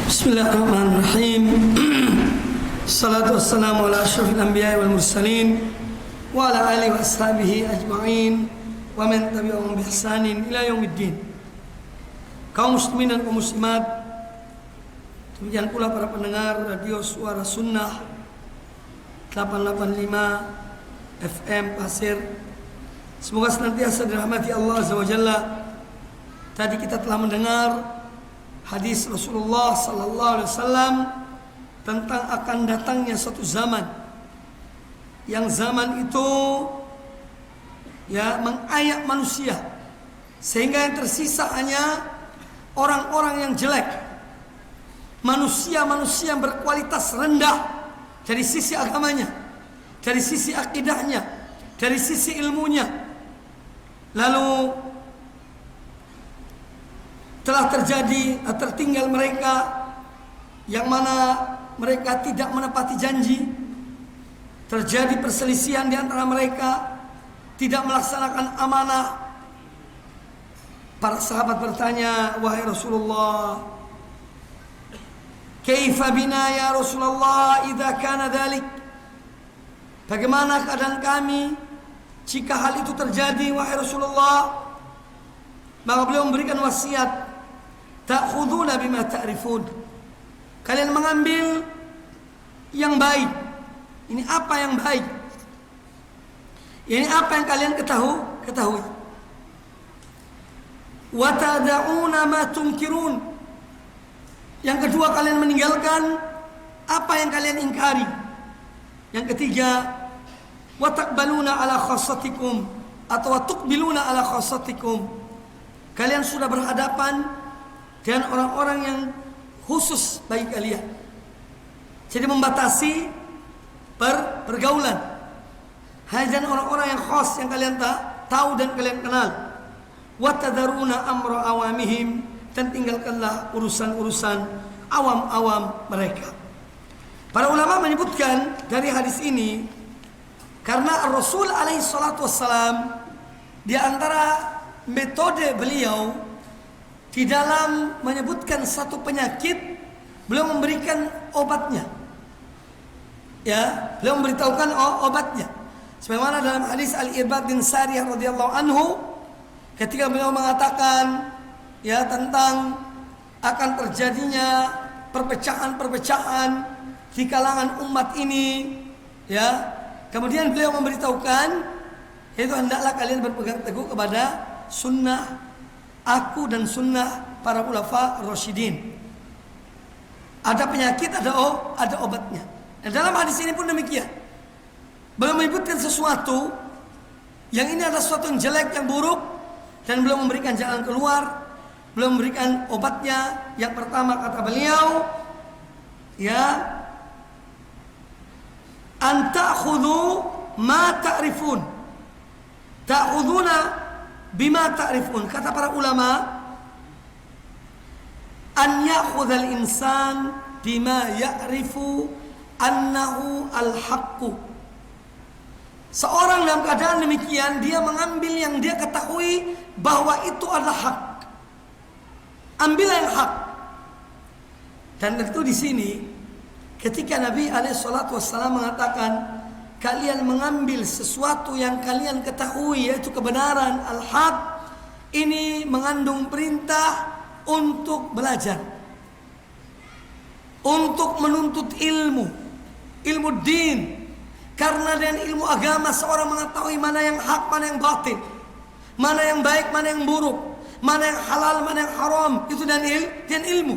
Bismillahirrahmanirrahim. Salatu wassalamu ala asyrafil anbiya'i wal mursalin wa ala alihi wa ashabihi ajma'in wa man tabi'ahum bi ihsanin ila yaumiddin. Kaum muslimin dan kaum muslimat, demikian pula para pendengar radio Suara Sunnah 885 FM Pasir. Semoga senantiasa dirahmati Allah Azza wa Jalla. Tadi kita telah mendengar hadis Rasulullah sallallahu alaihi wasallam tentang akan datangnya suatu zaman yang zaman itu mengayak manusia sehingga yang tersisa hanya orang-orang yang jelek, manusia-manusia yang berkualitas rendah dari sisi agamanya, dari sisi akidahnya, dari sisi ilmunya. Lalu telah terjadi tertinggal mereka yang mana mereka tidak menepati janji, terjadi perselisihan di antara mereka, tidak melaksanakan amanah. Para sahabat bertanya, wahai Rasulullah, kaifa bina ya Rasulullah idza kana dzalik? Bagaimana keadaan kami jika hal itu terjadi wahai Rasulullah? Maka beliau memberikan wasiat, ta'khuduna bima ta'rifun. Kalian mengambil yang baik. Ini apa yang baik? Ini apa yang kalian ketahui. Wa tad'una ma tunkirun. Yang kedua, kalian meninggalkan apa yang kalian ingkari. Yang ketiga, wa taqbaluna ala khassatikum atau wa tuqbiluna ala khassatikum. Kalian sudah berhadapan dengan orang-orang yang khusus bagi kalian. Jadi membatasi pergaulan hanya dengan orang-orang yang khas yang kalian tahu dan kalian kenal. Wa tadaruna amra awamihim, dan tinggalkanlah urusan-urusan awam-awam mereka. Para ulama menyebutkan dari hadis ini karena Rasul alaihi salatu wassalam di antara metode beliau di dalam menyebutkan satu penyakit, beliau memberikan obatnya. Ya, beliau memberitahukan obatnya. Sebagaimana dalam hadis Al-Irbad bin Sariyah radhiyallahu anhu, ketika beliau mengatakan tentang akan terjadinya perpecahan-perpecahan di kalangan umat ini, kemudian beliau memberitahukan yaitu hendaklah kalian berpegang teguh kepada sunnah aku dan sunnah para khulafa rasyidin. Ada penyakit, ada obatnya. Dan dalam hadis ini pun demikian. Beliau menyebutkan sesuatu yang ini adalah sesuatu yang jelek, yang buruk, dan beliau memberikan jalan keluar, beliau memberikan obatnya. Yang pertama kata beliau, an ta'khudhu ma ta'rifun. Ta'khudhuna bima ta'rifun. Kata para ulama, an ya'khudhal insan bima ya'rifu annahu al-haqqu. Seorang dalam keadaan demikian, dia mengambil yang dia ketahui bahwa itu adalah hak. Ambil yang hak. Dan tentu di sini ketika Nabi alaihi salatu wassalam mengatakan kalian mengambil sesuatu yang kalian ketahui yaitu kebenaran, al-haq, ini mengandung perintah untuk belajar, untuk menuntut ilmu din. Karena dengan ilmu agama seorang mengetahui mana yang hak, mana yang batil, mana yang baik, mana yang buruk, mana yang halal, mana yang haram. Itu dan ilmu.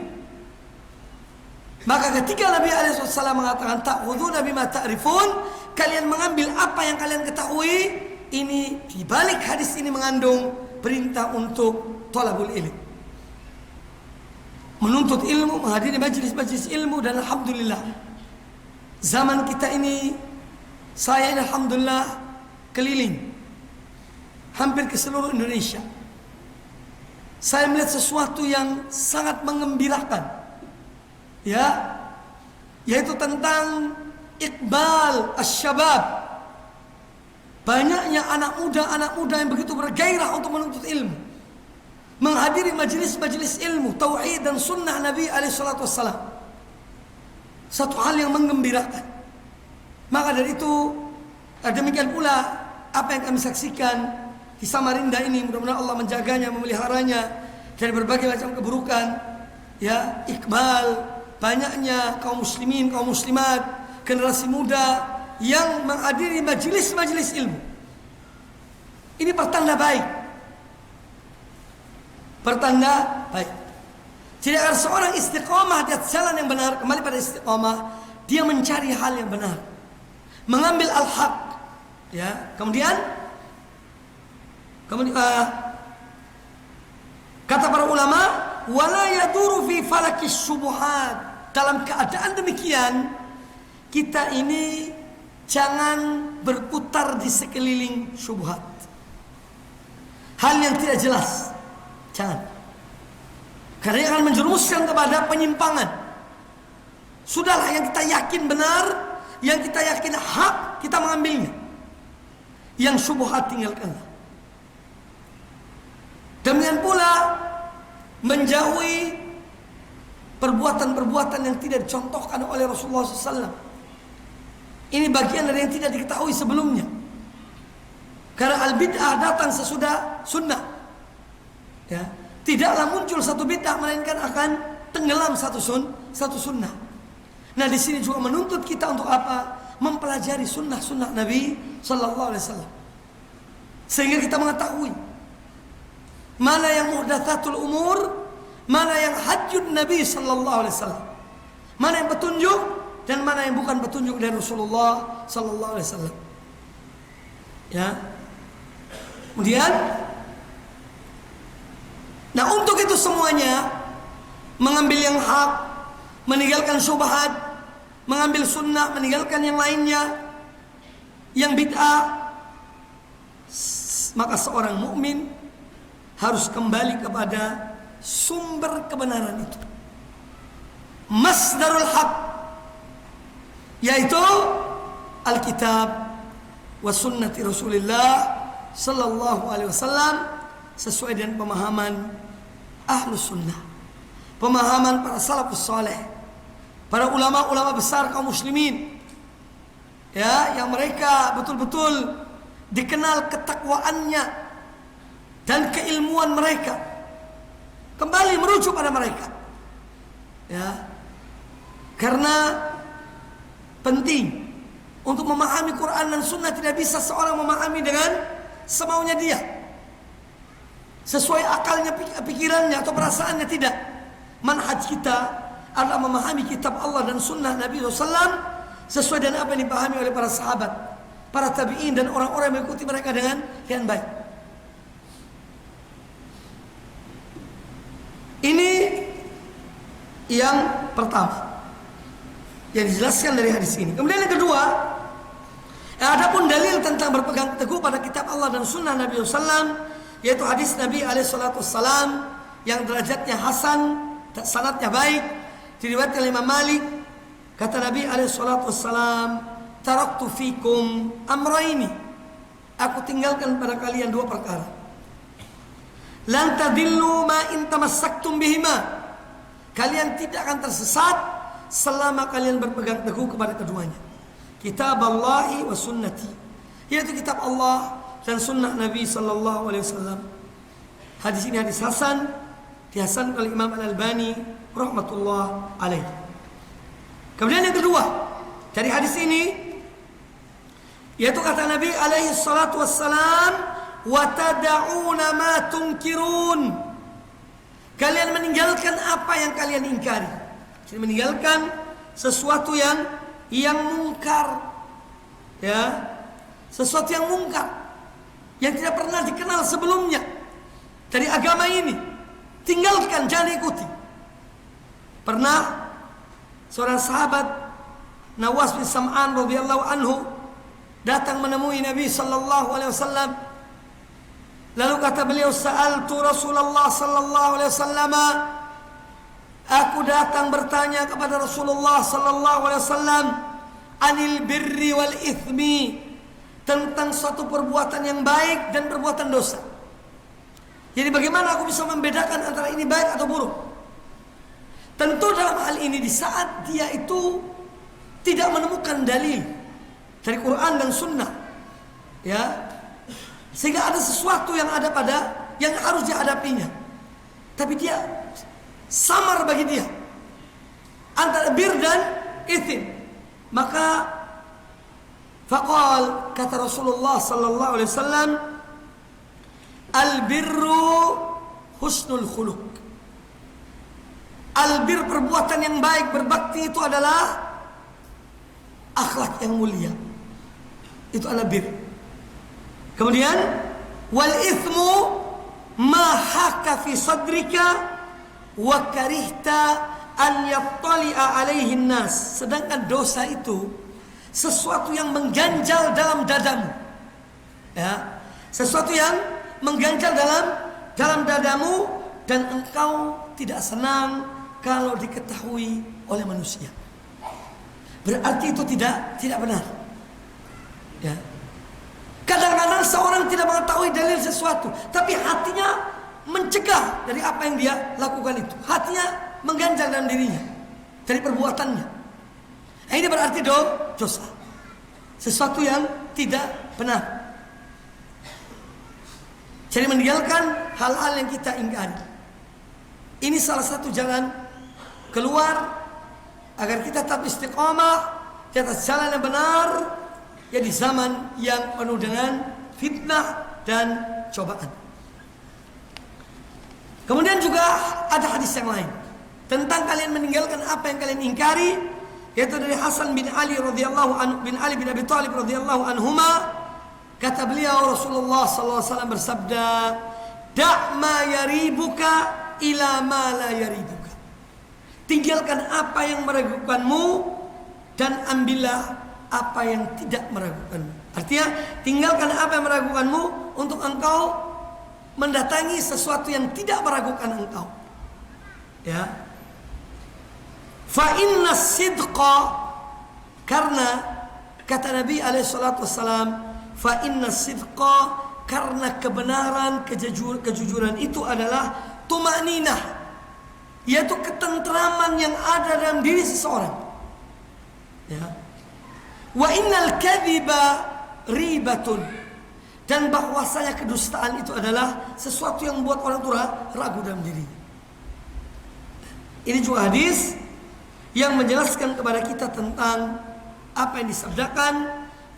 Maka ketika Nabi SAW mengatakan ta'khuduna bima ta'rifun, kalian mengambil apa yang kalian ketahui, ini di balik hadis ini mengandung perintah untuk thalabul ilm, menuntut ilmu, menghadiri majelis-majelis ilmu. Dan alhamdulillah zaman kita ini, saya ini alhamdulillah keliling hampir ke seluruh Indonesia. Saya melihat sesuatu yang sangat mengembirakan, yaitu tentang iqbal asy-syabab. Banyaknya anak muda yang begitu bergairah untuk menuntut ilmu. menghadiri majelis-majelis ilmu, tauhid dan sunnah Nabi SAW. Satu hal yang menggembirakan. Maka dari itu, demikian pula apa yang kami saksikan di Samarinda ini, mudah-mudahan Allah menjaganya, memeliharanya dari berbagai macam keburukan. Ya, Iqbal, banyaknya kaum muslimin, kaum muslimat, generasi muda yang menghadiri majelis-majelis ilmu. Ini pertanda baik. Pertanda baik. Jadi agar seorang istiqomah di atas jalan yang benar, kembali pada istiqomah, dia mencari hal yang benar, mengambil al-haq. Ya, kemudian kata para ulama, wala yaduru fi falakis syubuhat. Dalam keadaan demikian, kita ini jangan berputar di sekeliling syubhat, hal yang tidak jelas. Jangan. Karena yang akan menjerumuskan kepada penyimpangan. Sudahlah, yang kita yakin benar, yang kita yakin hak, kita mengambilnya. Yang syubhat tinggalkanlah. Demikian pula menjauhi perbuatan-perbuatan yang tidak dicontohkan oleh Rasulullah SAW. Ini bagian dari yang tidak diketahui sebelumnya. Karena al-bid'ah datang sesudah sunnah. Ya, tidaklah muncul satu bid'ah melainkan akan tenggelam satu sunnah. Nah, di sini juga menuntut kita untuk apa? Mempelajari sunnah-sunnah Nabi Sallallahu Alaihi Wasallam, sehingga kita mengetahui mana yang muhdatsatul umur, mana yang hajjun Nabi Sallallahu Alaihi Wasallam, mana yang petunjuk dan mana yang bukan petunjuk dari Rasulullah Sallallahu Alaihi Wasallam. Ya, kemudian, nah untuk itu semuanya, mengambil yang hak, meninggalkan syubhat, mengambil sunnah, meninggalkan yang lainnya, yang bid'ah, maka seorang mukmin harus kembali kepada sumber kebenaran itu, masdarul haq, yaitu Alkitab wa sunnati Rasulullah Sallallahu Alaihi Wasallam, sesuai dengan pemahaman Ahlus Sunnah, pemahaman para salafus saleh, para ulama-ulama besar kaum muslimin, ya, yang mereka betul-betul dikenal ketakwaannya dan keilmuan mereka. Kembali merujuk pada mereka, ya, karena penting untuk memahami Quran dan Sunnah. Tidak bisa seorang memahami dengan semaunya dia, sesuai akalnya, pikirannya atau perasaannya. Tidak. Manhaj kita adalah memahami kitab Allah dan Sunnah Nabi SAW sesuai dengan apa yang dipahami oleh para sahabat, para tabi'in dan orang-orang yang mengikuti mereka dengan baik. Ini yang pertama yang dijelaskan dari hadis ini. Kemudian yang kedua, adapun dalil tentang berpegang teguh pada kitab Allah dan Sunnah Nabi SAW, yaitu hadis Nabi SAW yang derajatnya hasan, sanadnya baik, diriwayatkan oleh Imam Malik. Kata Nabi SAW, taraktu fikum amraini, aku tinggalkan pada kalian dua perkara. Lan tadillu ma in tamassaktum bihima, kalian tidak akan tersesat selama kalian berpegang teguh kepada keduanya. Kitab Allahi wa sunnati, yaitu kitab Allah dan sunnah Nabi Sallallahu Alaihi Wasallam. Hadis ini hadis hasan, dihasankan oleh Imam Al-Albani rahmatullah alaih. Kemudian yang kedua dari hadis ini, yaitu kata Nabi alaihi salatu wassalam, wa tada'una ma tunkirun, kalian meninggalkan apa yang kalian ingkari. Jadi meninggalkan sesuatu yang mungkar, ya, sesuatu yang mungkar yang tidak pernah dikenal sebelumnya dari agama ini. Tinggalkan, jangan ikuti. Pernah seorang sahabat, Nawas bin Sam'an radhiyallahu anhu, datang menemui Nabi sallallahu alaihi wasallam. Lalu kata beliau, sa'altu Rasulullah sallallahu alaihi wasallam, aku datang bertanya kepada Rasulullah sallallahu alaihi wasallam, anil birri wal ithmi, tentang suatu perbuatan yang baik dan perbuatan dosa. Jadi bagaimana aku bisa membedakan antara ini baik atau buruk? Tentu dalam hal ini di saat dia itu tidak menemukan dalil dari Quran dan Sunnah, ya, sehingga ada sesuatu yang ada pada yang harus dihadapinya, tapi dia samar bagi dia antara bir dan ithim, maka faqal, kata Rasulullah sallallahu alaihi wasallam, al-birru husnul khuluq. Albir, perbuatan yang baik, berbakti itu adalah akhlak yang mulia. Itu adalah bir. Kemudian wal ithmu ma haka fi sadrika wa karihta an yattali'a alaihi nas. Sedangkan dosa itu sesuatu yang mengganjal dalam dadamu. Ya, sesuatu yang mengganjal dalam dadamu dan engkau tidak senang kalau diketahui oleh manusia. Berarti itu tidak benar. Ya. Kadang-kadang seorang tidak mengetahui dalil sesuatu, tapi hatinya mencegah dari apa yang dia lakukan itu. Hatinya mengganjal dalam dirinya dari perbuatannya. Nah, ini berarti dosa. Sesuatu yang tidak benar. Jadi meninggalkan hal-hal yang kita ingkari. Ini salah satu jalan keluar agar kita tetap istiqamah di atas jalan yang benar, ya, di zaman yang penuh dengan fitnah dan cobaan. Kemudian juga ada hadis yang lain tentang kalian meninggalkan apa yang kalian ingkari, yaitu dari Hasan bin Ali radhiyallahu anhu, bin Ali bin Abi Thalib radhiyallahu anhuma, kata beliau, Rasulullah sallallahu alaihi wasallam bersabda, "Da' ma yaribuka ila ma la yaribuka." Tinggalkan apa yang meragukanmu dan ambillah apa yang tidak meragukanmu. Artinya, tinggalkan apa yang meragukanmu untuk engkau mendatangi sesuatu yang tidak meragukan engkau. Ya. Fa inna sidqa, karena kata Nabi alaihi salatu wassalam, fa inna sidqa, karena kebenaran, kejujuran itu adalah tumaninah, yaitu ketentraman yang ada dalam diri seseorang. Ya. Wa innal kadhiba ribatun, dan bahwasanya kedustaan itu adalah sesuatu yang membuat orang tua ragu dalam diri. Ini juga hadis yang menjelaskan kepada kita tentang apa yang disabdakan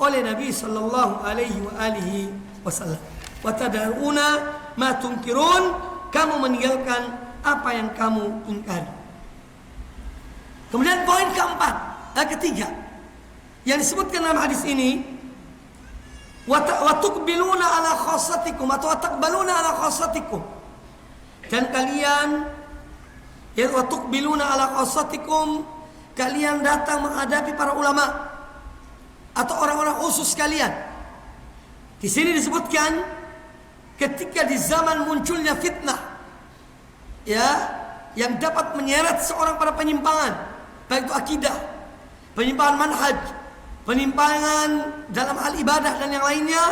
oleh Nabi sallallahu alaihi wasallam. Wa tad'una ma tunkirun, kamu meninggalkan apa yang kamu ingkari. Kemudian poin keempat, ketiga yang disebutkan dalam hadis ini, wa tuqbiluna ala khassatikum atau taqbaluna ala khassatikum, dan kalian, ya, wa tuqbiluna ala khassatikum, kalian datang menghadapi para ulama atau orang-orang khusus kalian. Di sini disebutkan ketika di zaman munculnya fitnah, ya, yang dapat menyeret seorang pada penyimpangan, baik itu akidah, penyimpangan manhaj, penyimpangan dalam hal ibadah dan yang lainnya,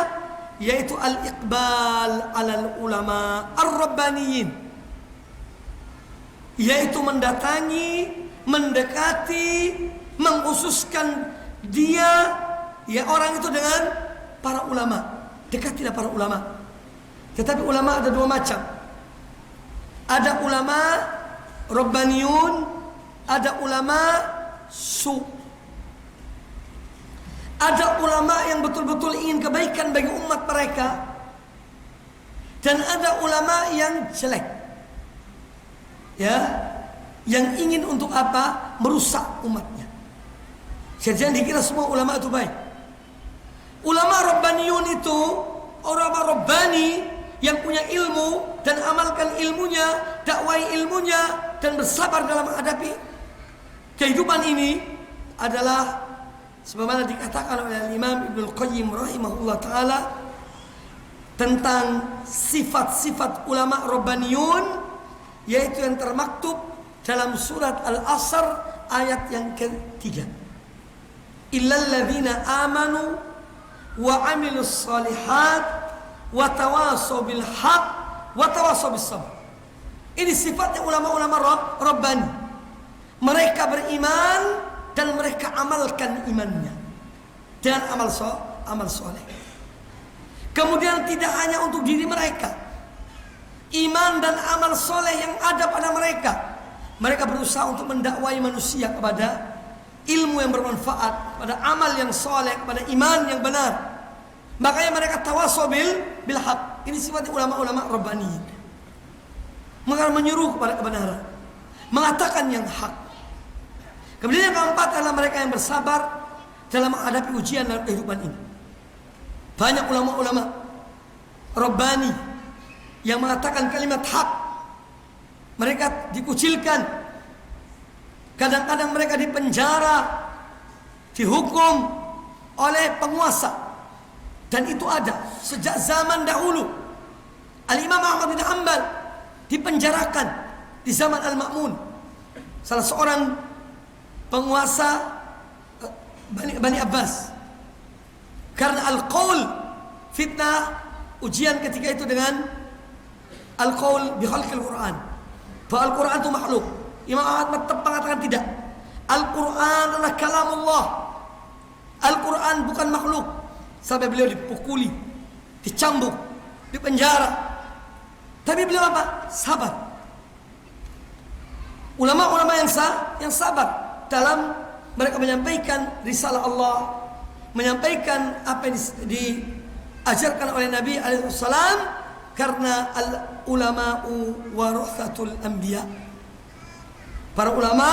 yaitu al-iqbal alal ulama ar-rabbaniyin, yaitu mendatangi, mendekati, mengkhususkan dia, ya, orang itu dengan para ulama. Dekatilah para ulama. Tetapi ulama ada dua macam. Ada ulama rabbaniyun, ada ulama su. Ada ulama yang betul-betul ingin kebaikan bagi umat mereka, dan ada ulama yang jelek, ya, yang ingin untuk apa? Merusak umatnya. Jangan dikira semua ulama itu baik. Ulama rabbaniyun itu orang rabbani yang punya ilmu dan amalkan ilmunya, dakwai ilmunya, dan bersabar dalam menghadapi kehidupan ini adalah sebagaimana dikatakan oleh Imam Ibnu Qayyim rahimahullah taala tentang sifat-sifat ulama rabbaniyun, yaitu yang termaktub dalam surat Al-Asr ayat yang ketiga. Illal ladzina amanu wa amilus solihat wa tawasaw bil haq wa tawassaw bis sabr. Ini sifatnya ulama-ulama Rabbani. Mereka beriman dan mereka amalkan imannya dengan amal soleh. Kemudian tidak hanya untuk diri mereka, iman dan amal soleh yang ada pada mereka, mereka berusaha untuk mendakwai manusia kepada ilmu yang bermanfaat, kepada amal yang soleh, kepada iman yang benar. Makanya mereka tawassaw bil haq. Ini sifatnya ulama-ulama Rabbani. Mereka menyuruh kepada kebenaran, mengatakan yang hak. Kemudian yang keempat adalah mereka yang bersabar dalam menghadapi ujian dalam kehidupan ini. Banyak ulama-ulama Rabbani yang mengatakan kalimat hak. Mereka dikucilkan, kadang-kadang mereka dipenjara, dihukum oleh penguasa, dan itu ada sejak zaman dahulu. Al-Imam Ahmad bin Hanbal dipenjarakan di zaman Al-Ma'mun, salah seorang penguasa Bani Abbas, karena al-qaul, fitnah, ujian ketika itu dengan al-qaul bi khalqil Quran, bahwa Al-Quran itu makhluk. Imam Ahmad tetap mengatakan tidak, Al-Quran adalah kalamullah, Al-Quran bukan makhluk. Sampai beliau dipukuli, dicambuk, dipenjara. Tapi beliau apa? Sabar. Ulama-ulama yang sabar dalam mereka menyampaikan risalah Allah, menyampaikan apa yang diajarkan oleh Nabi alaihissalam, karena al-ulama'u warathatul anbiya. Para ulama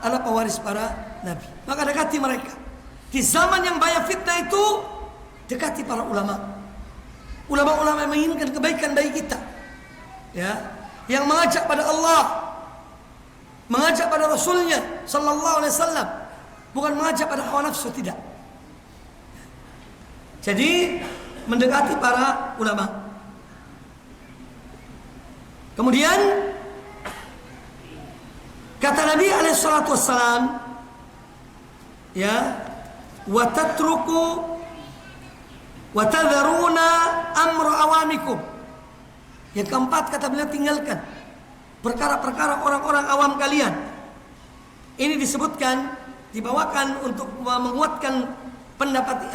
adalah pewaris para nabi. Maka dekati mereka. Di zaman yang banyak fitnah itu, dekati para ulama. Ulama-ulama yang menginginkan kebaikan bagi kita, ya, yang mengajak pada Allah, mengajak pada Rasulnya sallallahu alaihi wasallam, bukan mengajak pada hawa nafsu, tidak. Jadi mendekati para ulama. Kemudian kata Nabi alaihi salatu wassalam, ya, wa tatruku wa tadharuna amra awamikum. Yang keempat kata beliau, tinggalkan perkara-perkara orang-orang awam kalian. Ini disebutkan, dibawakan untuk menguatkan pendapat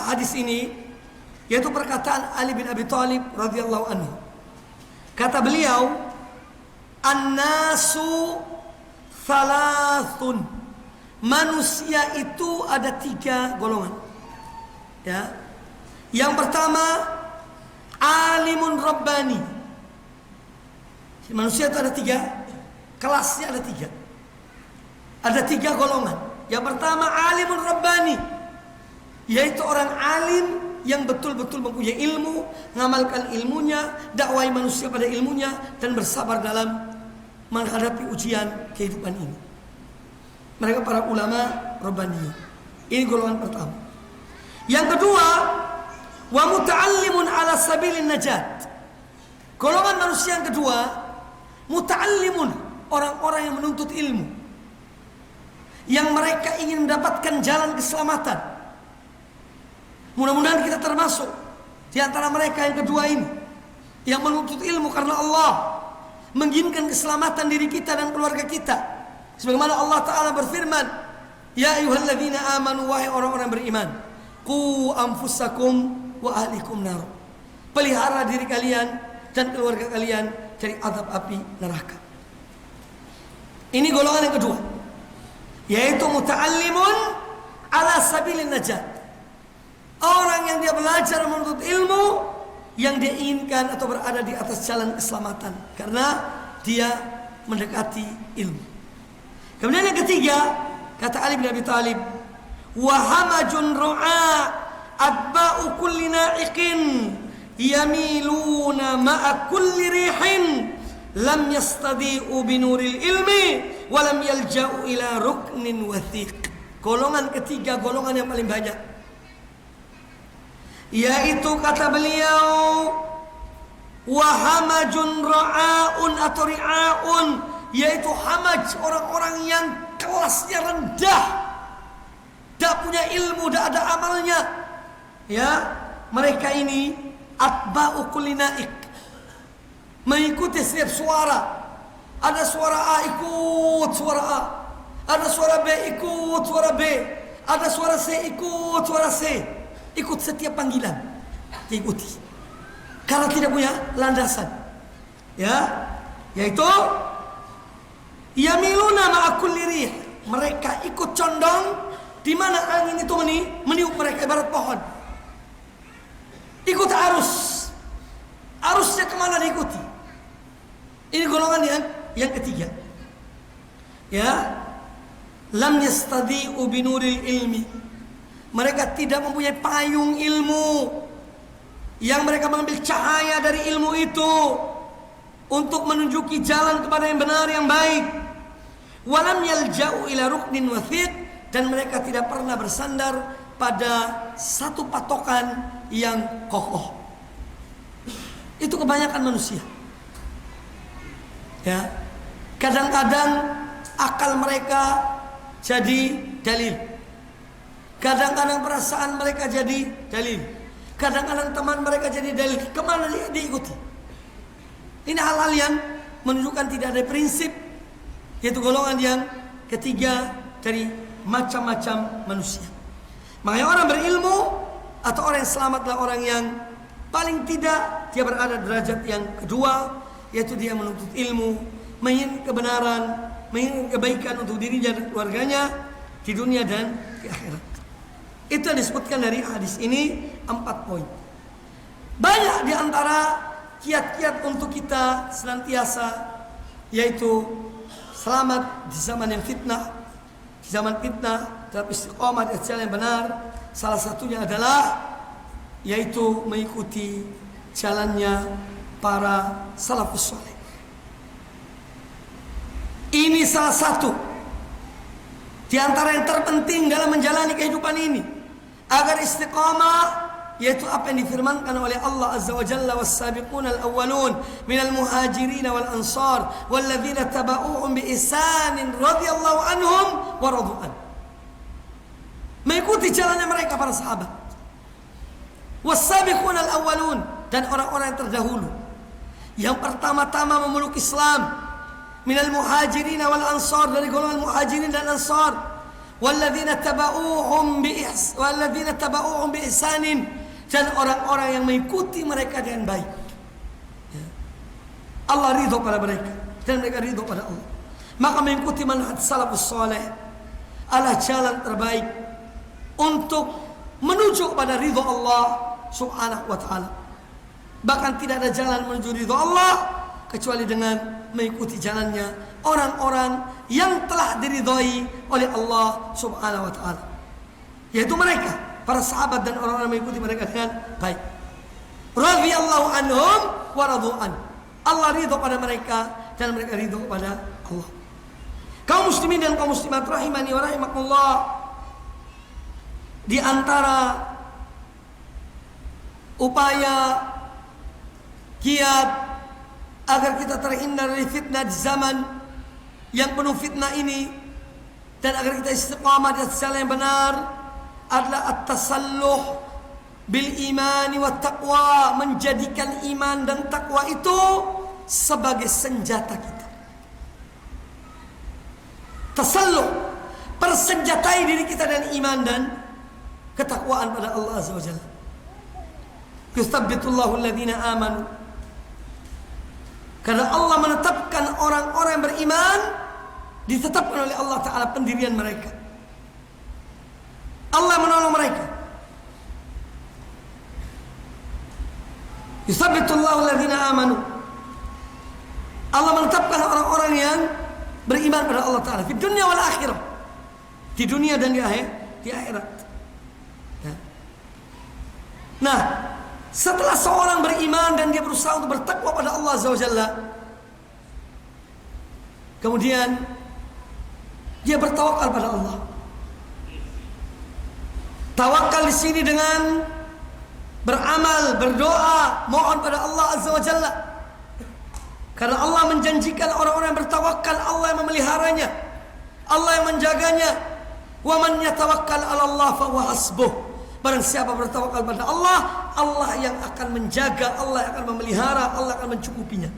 hadis ini, yaitu perkataan Ali bin Abi Thalib radhiyallahu anhu. Kata beliau, an-nasu thalathun. Manusia itu ada 3 golongan. Ya. Yang pertama, alimun rabbani. Manusia itu ada 3 kelasnya, ada 3. Ada 3 golongan. Yang pertama, alimun rabbani, yaitu orang alim yang betul-betul mempunyai ilmu, mengamalkan ilmunya, dakwai manusia pada ilmunya, dan bersabar dalam menghadapi ujian kehidupan ini. Mereka para ulama Rabbani. Ini golongan pertama. Yang kedua, wa muta'allimun ala sabilin najat. Golongan manusia yang kedua, muta'allimun, orang-orang yang menuntut ilmu, yang mereka ingin mendapatkan jalan keselamatan. Mudah-mudahan kita termasuk di antara mereka yang kedua ini, yang menuntut ilmu karena Allah, menginginkan keselamatan diri kita dan keluarga kita. Sebagaimana Allah Ta'ala berfirman, ya ayyuhalladzina amanu, wahai orang-orang beriman, qu anfusakum wa ahlikum nar. Pelihara diri kalian dan keluarga kalian dari azab api neraka. Ini golongan yang kedua, yaitu muta'allimun ala sabilin najat. Orang yang dia belajar menuntut ilmu, yang dia inginkan atau berada di atas jalan keselamatan karena dia mendekati ilmu. Kemudian yang ketiga, kata Ali bin Abi Thalib, wa hamajun ru'a atba'u kulli na'iqin yamiluna ma'a kulli rihin lam yastadi'u binuril ilmi wa lam yalja'u ila ruknin wathiq. Golongan ketiga, golongan yang paling banyak, yaitu kata beliau, wa hamajun ra'aun atau ri'aun, yaitu hamaj, orang-orang yang kelasnya rendah, tak punya ilmu, tak ada amalnya. Ya, mereka ini atba'u kulli naik, mengikuti setiap suara. Ada suara A ikut suara A, ada suara B ikut suara B, ada suara C ikut suara C. Ikut setiap panggilan, diikuti. Karena tidak punya landasan, ya, yaitu yamiluna ma'a kulli rih. Mereka ikut condong di mana angin itu meniup mereka ibarat pohon. Ikut arus. Arusnya kemana diikuti. Ini golongan yang ketiga. Ya, lam yastadi'u binuril ilmi. Mereka tidak mempunyai payung ilmu yang mereka mengambil cahaya dari ilmu itu untuk menunjuki jalan kepada yang benar, yang baik. Walam yalja'u ila ruknin wathiq, dan mereka tidak pernah bersandar pada satu patokan yang kokoh. Itu kebanyakan manusia. Ya, kadang-kadang akal mereka jadi dalil, kadang-kadang perasaan mereka jadi dalil, kadang-kadang teman mereka jadi dalil. Kemana dia diikuti? Ini hal-hal yang menunjukkan tidak ada prinsip, yaitu golongan yang ketiga dari macam-macam manusia. Makanya orang berilmu atau orang yang selamat adalah orang yang paling tidak dia berada derajat yang kedua, yaitu dia menuntut ilmu, menginginkan kebenaran, menginginkan kebaikan untuk dirinya dan keluarganya di dunia dan di akhirat. Itu yang disebutkan dari hadis ini 4 poin. Banyak di antara kiat-kiat untuk kita senantiasa, yaitu selamat di zaman yang fitnah, di zaman fitnah, dalam istiqomah di jalan yang benar. Salah satunya adalah yaitu mengikuti jalannya para salafus saleh. Ini salah satu di antara yang terpenting dalam menjalani kehidupan ini agar istiqamah, yaitu apa yang difirmankan oleh Allah Azza wa Jalla, was-sabiquna al-awwalun minal muhajirin wal ansar walladzina tabauhum bi ihsanin radhiyallahu anhum wa radu an. Mengikuti jalannya mereka para sahabat. Was-sabiquna al-awwalun, dan orang-orang yang terdahulu yang pertama-tama memeluk Islam, minal muhajirin wal ansar, dari golongan muhajirin dan ansar, walladzina tabauhum bi ihsanin, dan orang-orang yang mengikuti mereka dengan baik. Allah ridho pada mereka dan mereka ridho pada Allah. Maka mengikuti manhaj salafus saleh adalah jalan terbaik untuk menuju pada ridho Allah subhanahu wa ta'ala. Bahkan tidak ada jalan menuju ridho Allah kecuali dengan mengikuti jalannya orang-orang yang telah diridhoi oleh Allah subhanahu wa ta'ala, yaitu mereka para sahabat dan orang-orang mengikuti mereka dengan baik. Radhiyallahu anhum wa radu an. Allah ridho pada mereka dan mereka ridho pada Allah. Kaum muslimin dan kaum muslimat rahimani wa rahimakumullah, di antara upaya kiat agar kita terhindar dari fitnah di zaman yang penuh fitnah ini dan agar kita istiqamah di atas jalan yang benar adalah at-tasalluh bil imani wat taqwa, menjadikan iman dan takwa itu sebagai senjata kita. Tasalluh, persenjatai diri kita dan iman dan ketakwaan pada Allah Azza wa Jalla. Yuthabbitullahu alladhina amanu, karena Allah menetapkan orang-orang yang beriman, ditetapkan oleh Allah Ta'ala pendirian mereka. Allah menolong mereka. Yuthabbitullahu alladhina amanu, Allah menetapkan orang-orang yang beriman pada Allah Ta'ala di dunia wal akhirah, di dunia dan di akhirat. Nah, setelah seorang beriman dan dia berusaha untuk bertakwa pada Allah Azza wa Jalla, kemudian dia bertawakal pada Allah. Tawakal di sini dengan beramal, berdoa, mohon pada Allah Azza wa Jalla. Karena Allah menjanjikan orang-orang yang bertawakal, Allah yang memeliharanya, Allah yang menjaganya. Wa man yatawakkal 'ala Allah fa huwa hasbuh. Barang siapa bertawakal pada Allah, Allah yang akan menjaga, Allah yang akan memelihara, Allah akan mencukupinya.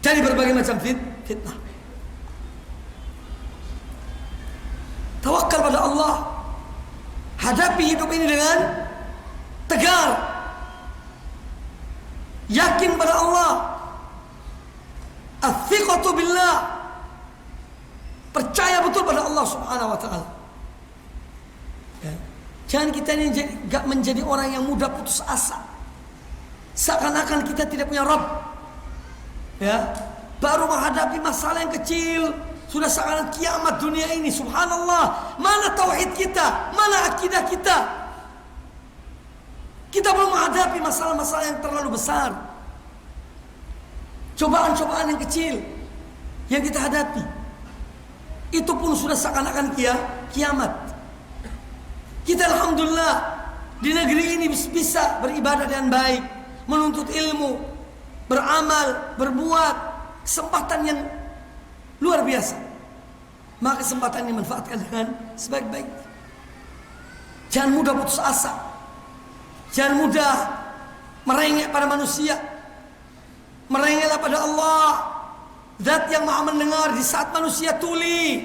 dari berbagai macam fitnah. Tawakal pada Allah. Hadapi hidup ini dengan tegar. Yakin pada Allah. Athiqatu billah. Percaya betul pada Allah Subhanahu wa taala. Ya. Jangan kita ini gak menjadi orang yang mudah putus asa. Seakan-akan kita tidak punya Rabb. Ya, baru menghadapi masalah yang kecil sudah seakan kiamat dunia ini. Subhanallah, mana tauhid kita, mana akidah kita? Kita belum menghadapi masalah-masalah yang terlalu besar. Cobaan-cobaan yang kecil yang kita hadapi, itu pun sudah seakan-akan kiamat. Kita alhamdulillah di negeri ini bisa beribadah dengan baik, menuntut ilmu, beramal, berbuat, kesempatan yang luar biasa. Maka kesempatan ini manfaatkan dengan sebaik-baiknya. Jangan mudah putus asa. Jangan mudah merengek pada manusia. Merengeklah pada Allah, Zat yang maha mendengar di saat manusia tuli,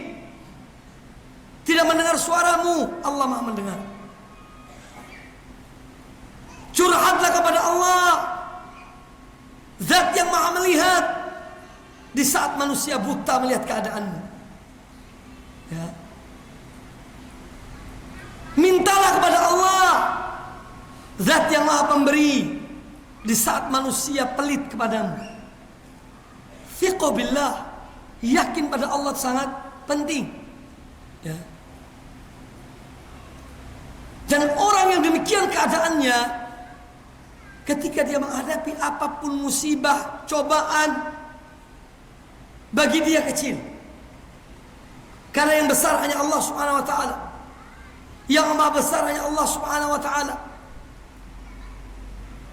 tidak mendengar suaramu. Allah maha mendengar. Curhatlah kepada Allah, Zat yang maha melihat di saat manusia buta melihat keadaanmu. Ya. Mintalah kepada Allah, Zat yang maha pemberi di saat manusia pelit kepadamu. Thiqo billah, yakin pada Allah sangat penting. Ya. Dan orang yang demikian keadaannya, ketika dia menghadapi apapun musibah, cobaan, bagi dia kecil. Karena yang besar hanya Allah Subhanahu wa taala. Yang maha besar hanya Allah Subhanahu wa taala.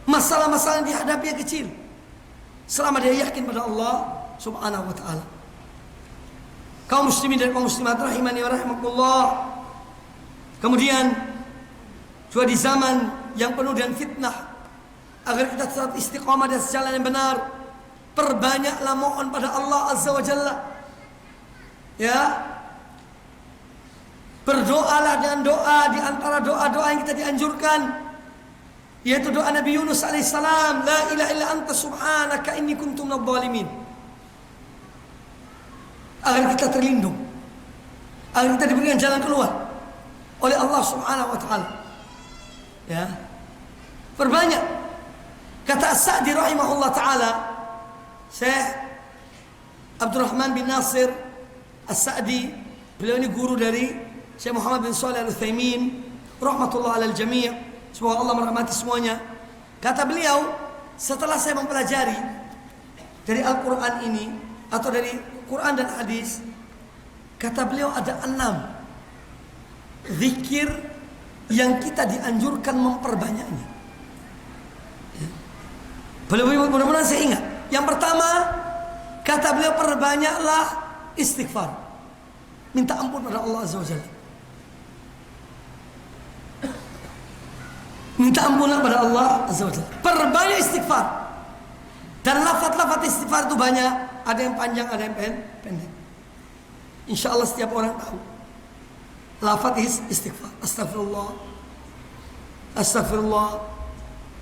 Masalah-masalah yang dihadapi yang kecil, selama dia yakin pada Allah Subhanahu wa taala. Kaum muslimin dan kaum muslimat rahimani wa rahimakumullah. Kemudian juga di zaman yang penuh dengan fitnah, agar kita tetap istiqamah dan sejalan yang benar, perbanyaklah mohon pada Allah Azza wa Jalla. Ya. Berdoalah dengan doa di antara doa-doa yang kita dianjurkan, yaitu doa Nabi Yunus alaihissalam, la ilaha illa anta subhanaka inni kuntu minadh dhalimin. Agar kita terlindung, agar kita diberikan jalan keluar oleh Allah Subhanahu wa taala. Ya. Perbanyak. Kata As-Sa'di rahimahullah taala, Syekh Abdurrahman bin Nasir As-Sa'di, beliau ini guru dari Syekh Muhammad bin Shalih Al-Utsaimin rahmatullah alal jami'. Semoga Allah merahmati semuanya. Kata beliau, setelah saya mempelajari dari Al-Quran ini, atau dari Quran dan hadis, kata beliau ada 6 zikir yang kita dianjurkan memperbanyaknya. Beliau mudah-mudahan saya ingat. Yang pertama, kata beliau, perbanyaklah istighfar, minta ampun pada Allah Azza wa Jalla. Minta ampunlah pada Allah Azza wa Jalla. Perbanyak istighfar. Dan lafaz-lafaz istighfar itu banyak. Ada yang panjang, ada yang pendek. Insya Allah setiap orang tahu lafaz istighfar. Astagfirullah, Astagfirullah,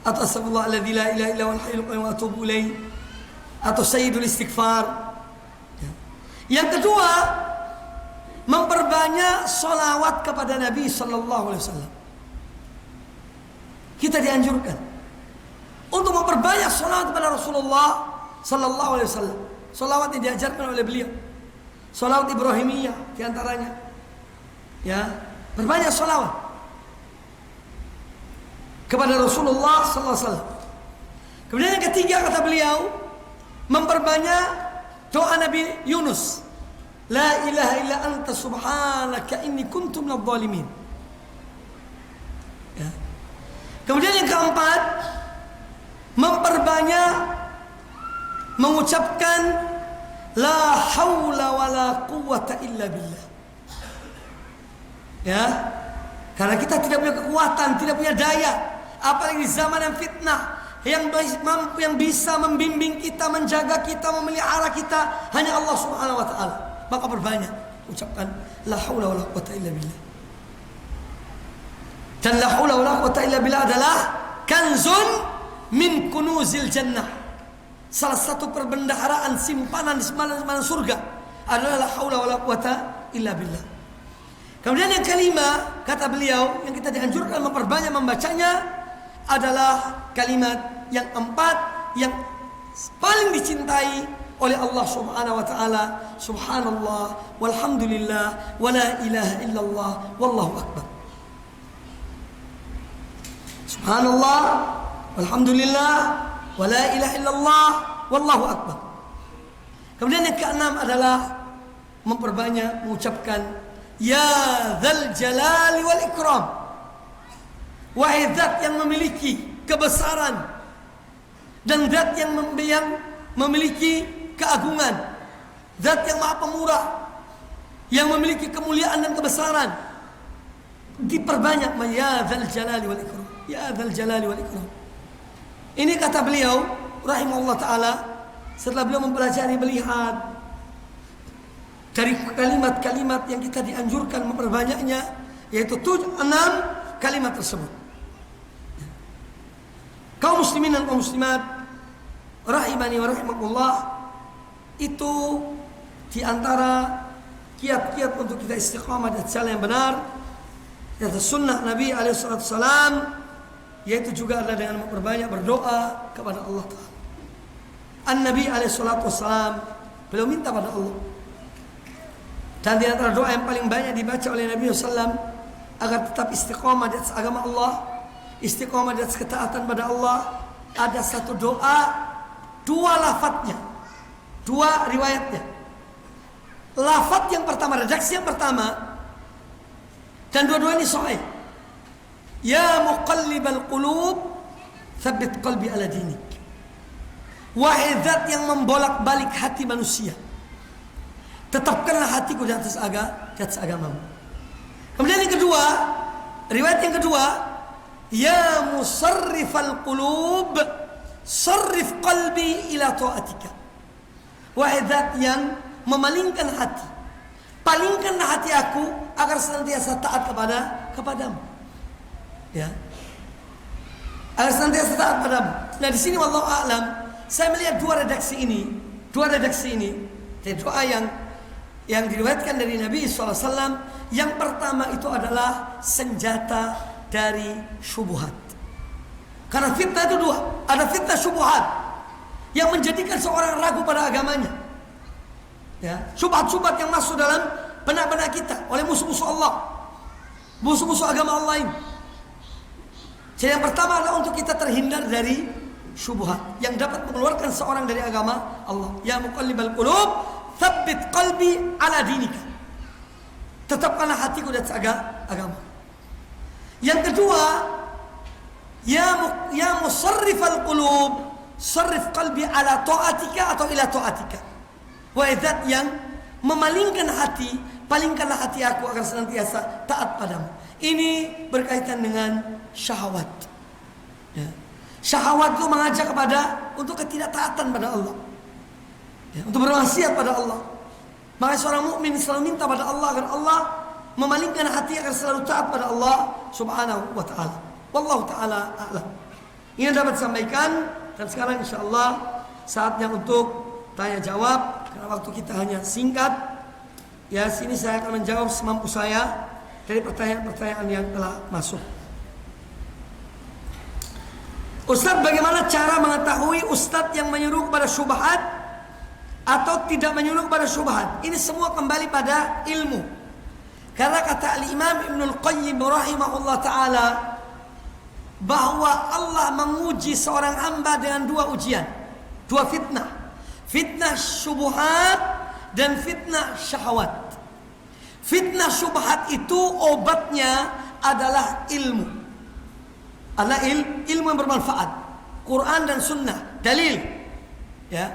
atau Astagfirullah alladzi la ilaha illa huwal hayyul qayyum wa atubu ilaih, atau Sayyidul Istighfar. Yang kedua, memperbanyak sholawat kepada Nabi Sallallahu Alaihi Wasallam. Kita dianjurkan untuk memperbanyak sholawat kepada Rasulullah Sallallahu Alaihi Wasallam. Sholawat yang diajarkan oleh beliau, sholawat Ibrahimiyah diantaranya. Ya, berbanyak sholawat kepada Rasulullah Sallallahu Alaihi Wasallam. Kemudian yang ketiga, kata beliau, memperbanyak doa Nabi Yunus, la ilaha illa anta subhanaka inni kuntu minadh dhalimin. Ya. Kemudian yang keempat, memperbanyak mengucapkan la haula wala quwwata illa billah. Ya. Karena kita tidak punya kekuatan, tidak punya daya, apalagi di zaman yang fitnah, yang bisa membimbing kita, menjaga kita, memelihara kita hanya Allah Subhanahu wa taala. Maka perbanyak ucapkan la haula wala quwata illa billah. Dan la haula wala quwata illa billah adalah kanzun min kunuzil jannah. Salah satu perbendaharaan simpanan di semalam surga adalah la haula wala quwata illa billah. Kemudian yang kelima, kata beliau, yang kita dianjurkan memperbanyak membacanya adalah kalimat yang empat yang paling dicintai oleh Allah Subhanahu wa taala. Subhanallah walhamdulillah wala ilaha illallah wallahu akbar. Subhanallah walhamdulillah wala ilaha illallah wallahu akbar. Kemudian yang keenam adalah memperbanyak mengucapkan ya dzal jalali wal ikram. Wahai zat yang memiliki kebesaran dan zat yang memiliki keagungan, zat yang maha pemurah, yang memiliki kemuliaan dan kebesaran, diperbanyak ya dzal jalali wal ikram, ya dzal jalali wal ikram. Ini kata beliau rahimahullah taala setelah beliau mempelajari, melihat dari kalimat-kalimat yang kita dianjurkan memperbanyaknya, yaitu 6 kalimat tersebut. Kaum muslimin dan kaum muslimat rahimani wa rahimakumullah, itu diantara kiat-kiat untuk kita istiqamah di jalan yang benar, yaitu sunnah Nabi alaihissalam, yaitu juga adalah dengan memperbanyak berdoa kepada Allah Ta'ala. An-Nabi alaihissalam beliau minta pada Allah, dan di antara doa yang paling banyak dibaca oleh Nabi SAW agar tetap istiqamah di atas agama Allah, istiqamah di atas ketaatan pada Allah, ada satu doa, 2 lafadznya, 2 riwayatnya. Lafadz yang pertama, redaksi yang pertama, dan dua-dua ini sahih. Ya muqallibal qulub, tsabbit qalbi ala dinik. Wahai zat yang membolak-balik hati manusia, tetapkanlah hatiku di atas agamamu. Kemudian yang kedua, riwayat yang kedua, ya musarrifal qulub, sarrif qalbi ila ta'atika. Wahai zat yang memalingkan hati, palingkanlah hati aku agar senantiasa taat kepadamu. Ya, agar senantiasa taat padamu. Nah di sini wallahu a'lam, saya melihat dua redaksi ini, doa yang diriwayatkan dari Nabi SAW. Yang pertama itu adalah senjata dari syubhat. Karena fitnah itu 2, ada fitnah syubhat yang menjadikan seorang ragu pada agamanya. Ya, syubhat-syubhat yang masuk dalam benak-benak kita oleh musuh-musuh Allah, musuh-musuh agama Allah ini. Jadi yang pertama adalah untuk kita terhindar dari syubhat yang dapat mengeluarkan seorang dari agama Allah. Ya muqallibal qulub, tsabbit qalbi ala dinika. Tetapkanlah hatiku di atas agama. Yang kedua, ya musarrifal qulub, sarrif qalbi ala ta'atika atau ila ta'atika. Wahai zat yang memalingkan hati, palingkanlah hati aku agar senantiasa taat padamu. Ini berkaitan dengan syahwat. Ya. Syahwat itu mengajak untuk ketidaktaatan pada Allah. Ya, untuk bermaksiat pada Allah. Maka seorang mukmin selalu minta pada Allah agar Allah memalingkan hati agar selalu taat pada Allah Subhanahu wa taala. Wallahu taala a'lam. Ini dapat disampaikan, dan sekarang insyaallah saatnya untuk tanya jawab karena waktu kita hanya singkat. Ya, sini saya akan menjawab semampu saya dari pertanyaan-pertanyaan yang telah masuk. Ustaz, bagaimana cara mengetahui ustaz yang menyuruh kepada syubhat atau tidak menyuruh kepada syubhat? Ini semua kembali pada ilmu. Karena kata Al-Imam Ibnul Qayyim rahimahullah ta'ala, bahwa Allah menguji seorang hamba dengan 2 ujian, 2 fitnah. Fitnah syubhat dan fitnah syahwat. Fitnah syubhat itu obatnya adalah ilmu. Adalah ilmu yang bermanfaat, Quran dan Sunnah, dalil. Ya,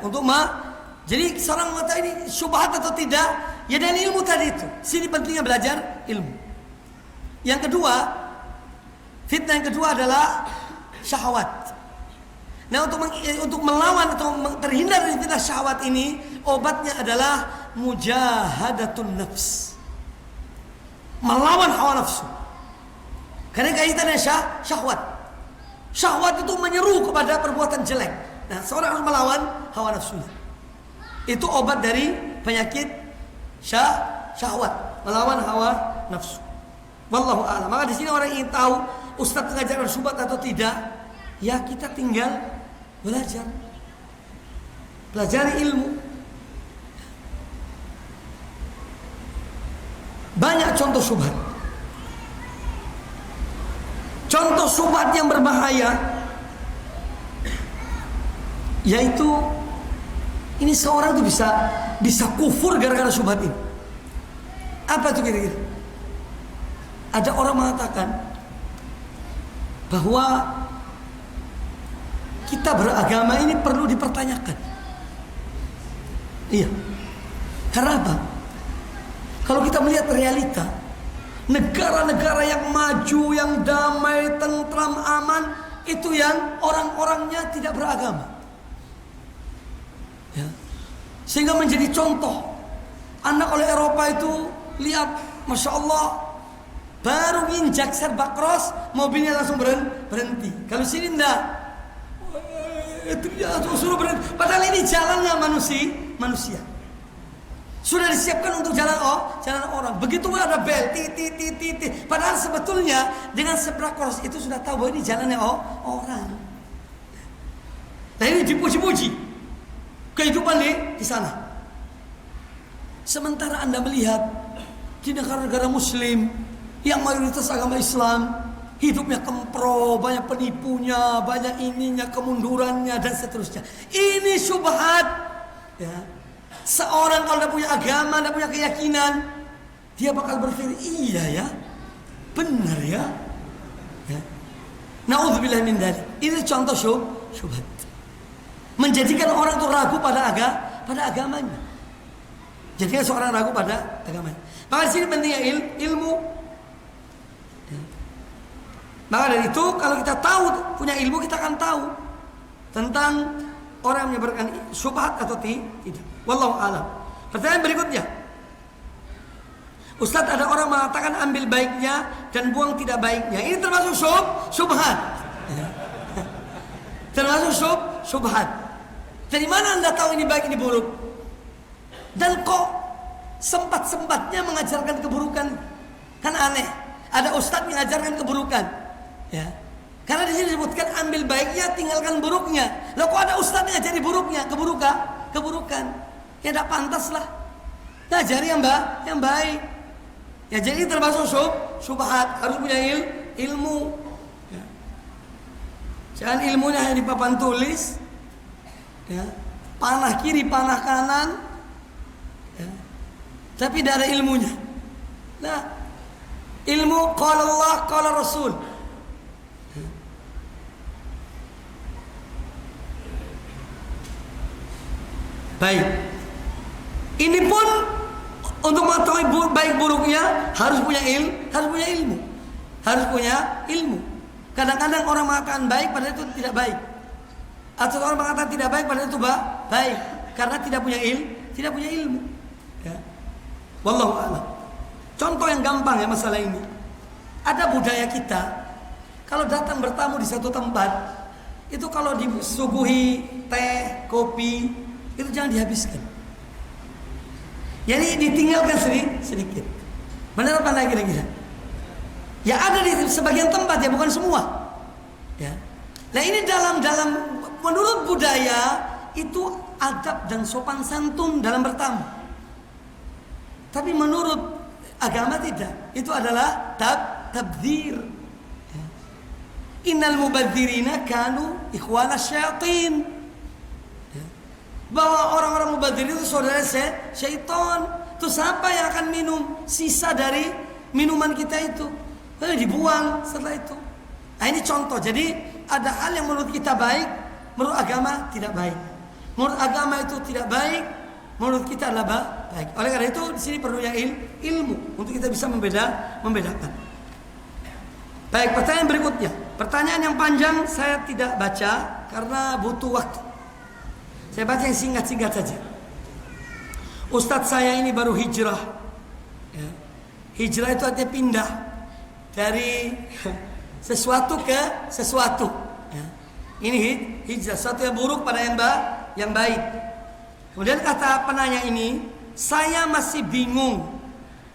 jadi seorang mengatakan ini syubhat atau tidak, ya dengan ilmu tadi itu. Sini pentingnya belajar ilmu. Yang kedua, fitnah yang kedua adalah syahwat. Nah, untuk melawan atau terhindar dari fitnah syahwat ini, obatnya adalah mujahadatun nafs. Melawan hawa nafsu. Karena kaitannya syahwat. Syahwat itu menyeru kepada perbuatan jelek. Nah, seorang harus melawan hawa nafsunya. Itu obat dari penyakit syahwat, melawan hawa nafsu. Wallahu a'lam. Maka di sini orang ingin tahu ustaz mengajarkan syubhat atau tidak, ya kita tinggal belajar. Pelajari ilmu. Banyak contoh syubhat. Contoh syubhat yang berbahaya yaitu ini seorang tuh bisa kufur gara-gara syubhat ini. Apa itu kira-kira? Ada orang mengatakan bahwa kita beragama ini perlu dipertanyakan. Iya. Karena apa? Kalau kita melihat realita, negara-negara yang maju, yang damai, tentram, aman, itu yang orang-orangnya tidak beragama. Ya. Sehingga menjadi contoh. Anak oleh Eropa itu lihat, Masya Allah, baru injak serba cross, mobilnya langsung berhenti. Kalau sini enggak, itu ya suruh berhenti. Padahal ini jalannya manusia. Sudah disiapkan untuk jalan orang. Begitu ada bel, titik. Padahal sebetulnya dengan zebra cross itu sudah tahu bahwa ini jalannya orang. Nah ini dipuji-puji kehidupan di sana. Sementara Anda melihat di negara-negara Muslim yang mayoritas agama Islam, hidupnya kempro, banyak penipunya, banyak ininya, kemundurannya dan seterusnya. Ini syubhat. Ya. Seorang kalau tidak punya agama, tidak punya keyakinan, dia bakal berpikir, iya ya, benar ya. Na'udzubillah min dzalik. Ini contoh syubhat. Menjadikan orang itu ragu pada agamanya. Jadikan seorang ragu pada agamanya. Maka di sini pentingnya ilmu. Maka dari itu kalau kita tahu punya ilmu, kita akan tahu tentang orang yang menyebarkan syubhat atau tidak. Wallahu a'lam. Pertanyaan berikutnya. Ustaz, ada orang mengatakan ambil baiknya dan buang tidak baiknya. Ini termasuk syubhat. Termasuk syubhat. Dari mana Anda tahu ini baik ini buruk? Dan kok sempat-sempatnya mengajarkan keburukan? Kan aneh. Ada ustaz mengajarkan keburukan. Ya. Karena di sini disebutkan ambil baiknya, tinggalkan buruknya. Loh kok ada ustaz yang ngajari buruknya, keburukan? Ya tidak pantas lah. Ngajari yang baik. Ya jadi termasuk syubhat, harus punya ilmu. Ya. Jangan ilmunya hanya di papan tulis. Ya. Panah kiri, panah kanan. Ya. Tapi tidak ada ilmunya. Nah, ilmu qala Allah, qala Rasul. Baik. Ini pun untuk mengetahui baik buruknya harus punya ilmu. Harus punya ilmu. Kadang-kadang orang mengatakan baik padahal itu tidak baik. Atau orang mengatakan tidak baik padahal itu baik karena tidak punya ilmu. Ya. Wallahu a'lam. Contoh yang gampang ya masalah ini. Ada budaya kita kalau datang bertamu di satu tempat, itu kalau disuguhi teh, kopi, itu jangan dihabiskan. Jadi ditinggalkan sedikit. Benar apa enggak kira-kira? Ya ada di sebagian tempat ya, bukan semua. Ya. Nah ini dalam menurut budaya itu adab dan sopan santun dalam bertamu. Tapi menurut agama tidak. Itu adalah tabdzir. Ya. Innal mubadzirina kanu ikhwana syayatin. Bahwa orang-orang mubadzir itu saudara syaitan. Terus siapa yang akan minum sisa dari minuman kita itu? Dibuang setelah itu. Nah ini contoh. Jadi ada hal yang menurut kita baik, menurut agama tidak baik. Menurut agama itu tidak baik, menurut kita adalah baik. Oleh karena itu di sini perlunya ilmu untuk kita bisa membedakan. Baik, pertanyaan berikutnya. Pertanyaan yang panjang saya tidak baca karena butuh waktu. Saya baca yang singkat-singkat saja. Ustadz saya ini baru hijrah. Ya. Hijrah itu artinya pindah dari sesuatu ke sesuatu. Ya. Ini hijrah, sesuatu yang buruk pada yang baik. Kemudian kata penanya ini, saya masih bingung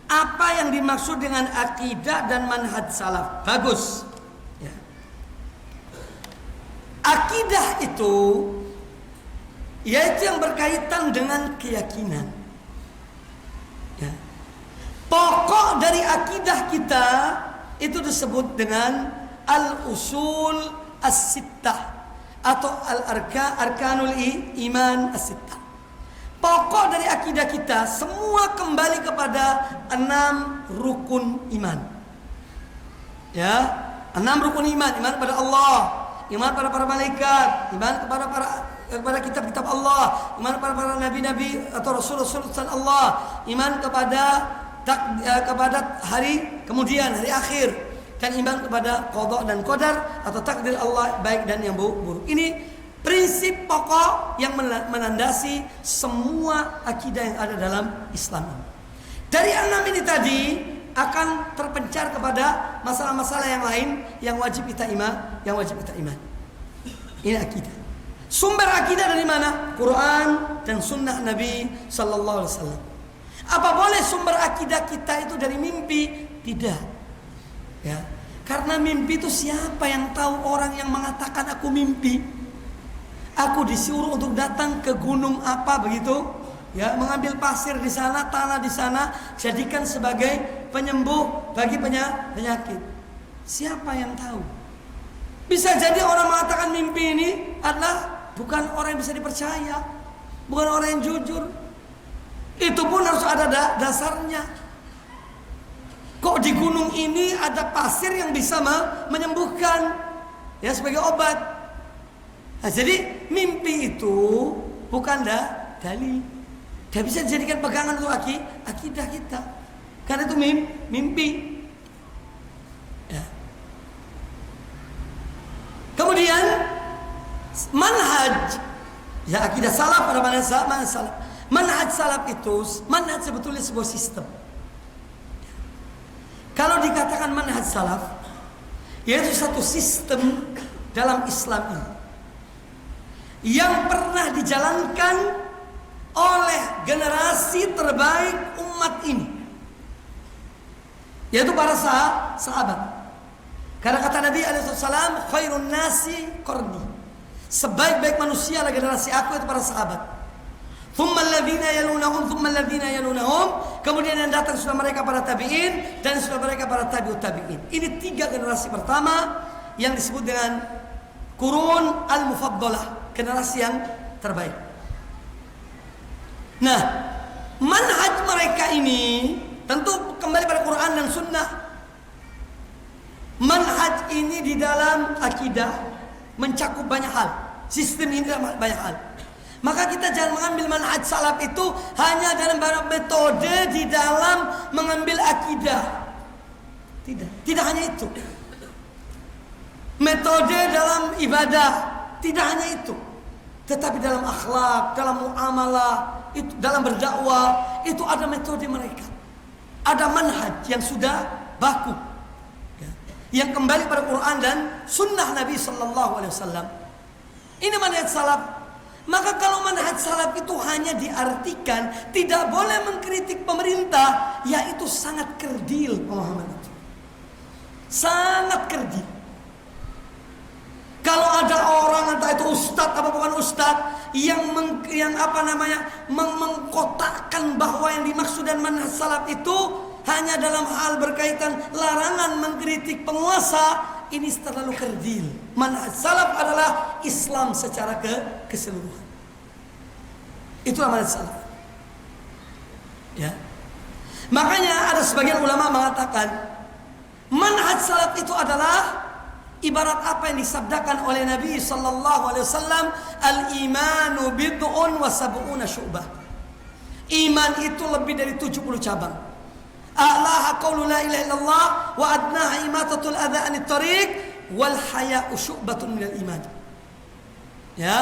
apa yang dimaksud dengan akidah dan manhaj salaf. Bagus. Ya. Akidah itu yaitu yang berkaitan dengan keyakinan. Ya. Pokok dari akidah kita itu disebut dengan al-usul as-sittah atau al-arkanul iman as-sittah. Pokok dari akidah kita semua kembali kepada 6 rukun iman. Ya, 6 rukun iman. Iman kepada Allah, iman kepada para malaikat, iman kepada kitab-kitab Allah, iman kepada para nabi-nabi atau rasul-rasul Allah, iman kepada hari kemudian, hari akhir, dan iman kepada qada dan qadar atau takdir Allah baik dan yang buruk. Ini prinsip pokok yang menandasi semua akidah yang ada dalam Islam. Dari 6 ini tadi akan terpencar kepada masalah-masalah yang lain yang wajib kita iman. Ini akidah. Sumber akidah dari mana? Quran dan sunnah Nabi sallallahu alaihi wasallam. Apa boleh sumber akidah kita itu dari mimpi? Tidak. Ya. Karena mimpi itu siapa yang tahu? Orang yang mengatakan aku mimpi. Aku disuruh untuk datang ke gunung apa begitu, ya, mengambil pasir di sana, tanah di sana, jadikan sebagai penyembuh bagi penyakit. Siapa yang tahu? Bisa jadi orang mengatakan mimpi ini adalah bukan orang yang bisa dipercaya, bukan orang yang jujur. Itu pun harus ada dasarnya. Kok di gunung ini ada pasir yang bisa menyembuhkan, ya, sebagai obat. Nah, jadi mimpi itu bukan dalil. Tidak bisa dijadikan pegangan untuk akidah kita. Karena itu mimpi. Ya. Kemudian manhaj, ya, akidah salaf pada manhaj salaf. Manhaj salaf itu, manhaj sebetulnya sebuah sistem. Kalau dikatakan manhaj salaf, yaitu satu sistem dalam Islam ini yang pernah dijalankan oleh generasi terbaik umat ini, yaitu para sahabat. Karena kata Nabi alaihissalam, khairun nasi qarni, sebaik-baik manusia adalah generasi aku, itu para sahabat. Thumma alladhina yalunahum, thumma alladhina yalunahum, kemudian yang datang setelah mereka para tabi'in, dan setelah mereka para tabi'ut tabi'in. Ini 3 generasi pertama yang disebut dengan Qurun al-Mufaddalah, generasi yang terbaik. Nah, manhaj mereka ini tentu kembali pada Quran dan Sunnah. Manhaj ini di dalam akidah mencakup banyak hal. Sistem ini dalam banyak hal. Maka kita jangan mengambil manhaj salaf itu hanya dalam metode di dalam mengambil akidah. Tidak hanya itu. Metode dalam ibadah, tidak hanya itu, tetapi dalam akhlak, dalam muamalah, itu dalam berdakwah, itu ada metode mereka. Ada manhaj yang sudah baku, ya, yang kembali pada Quran dan sunnah Nabi sallallahu alaihi wasallam. Ini manhaj salaf. Maka kalau manhaj salaf itu hanya diartikan tidak boleh mengkritik pemerintah, ya itu sangat kerdil pemahaman itu. Sangat kerdil. Kalau ada orang, entah itu ustadz apa bukan ustadz, yang mengkotakkan bahwa yang dimaksud dan manhaj salaf itu hanya dalam hal berkaitan larangan mengkritik penguasa, ini terlalu kerdil. Manhaj salaf adalah Islam secara keseluruhan. Itulah manhaj salaf. Ya. Makanya ada sebagian ulama mengatakan manhaj salaf itu adalah ibarat apa yang disabdakan oleh Nabi sallallahu alaihi wasallam, al-imanu bid'un wa sab'una syu'bah. Iman itu lebih dari 70 cabang. A'laha qaulu la ilaha illallah wa adnaha imatatul adza anit tariq wal haya'u syu'batun minal iman. Ya.